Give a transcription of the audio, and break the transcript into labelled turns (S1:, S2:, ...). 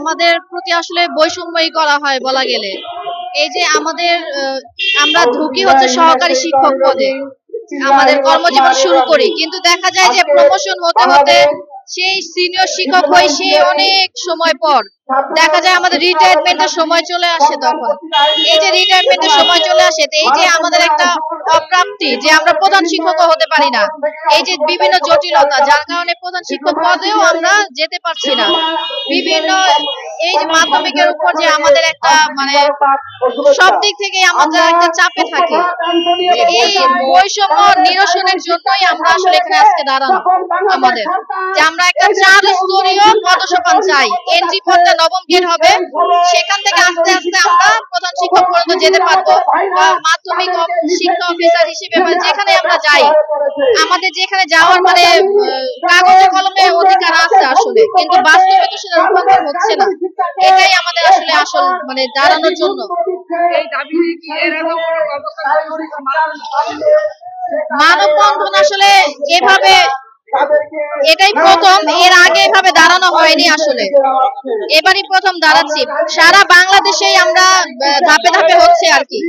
S1: আমাদের প্রতি আসলে বৈষম্যই করা হয় বলা গেলে। এই যে আমাদের আমরা ঢুকি হচ্ছে সহকারী শিক্ষক পদে, আমাদের কর্মজীবন শুরু করি, কিন্তু দেখা যায় যে প্রমোশন হতে হতে সেই সিনিয়র শিক্ষক হই সে অনেক সময় পর দেখা যায় আমাদের রিটায়ারমেন্টের সময় চলে আসে। তখন এই যে রিটায়ারমেন্টের সময় চলে আসে, এই যে আমাদের একটা অপ্রাপ্তি যে আমরা প্রধান শিক্ষকও হতে পারি না, এই যে বিভিন্ন জটিলতা, যার কারণে প্রধান শিক্ষক পদেও আমরা যেতে পারছি না। বিভিন্ন এই যে মাধ্যমিকের উপর যে আমাদের একটা মানে সব দিক থেকে আমাদের একটা চাপে থাকে, যে এই বৈষম্য নিরসনের জন্যই আমরা আসলে এখানে আজকে দাঁড়ানো। আমাদের যে আমরা একটা 4 স্তরীয় পদসোপান চাই, এন্ট্রি পদটা নবম গ্রেড হবে, সেখান থেকে আস্তে আস্তে আমরা প্রধান শিক্ষক পর্যন্ত যেতে পারবো, বা মাধ্যমিক শিক্ষা অফিসার হিসেবে বা যেখানে আমরা যাই, আমাদের যেখানে যাওয়ার মানে কাগজে কলমে অধিকার আছে আসলে, কিন্তু বাস্তবে তো সেটা রূপান্তর হচ্ছে না। এটাই আমাদের আসলে আসল মানে দাঁড়ানোর জন্য। মানববন্ধন আসলে এভাবে এটাই প্রথম, এর আগে এভাবে দাঁড়ানো হয়নি আসলে, এবারই প্রথম দাঁড়াচ্ছি। সারা বাংলাদেশেই আমরা ধাপে ধাপে হচ্ছে আর কি।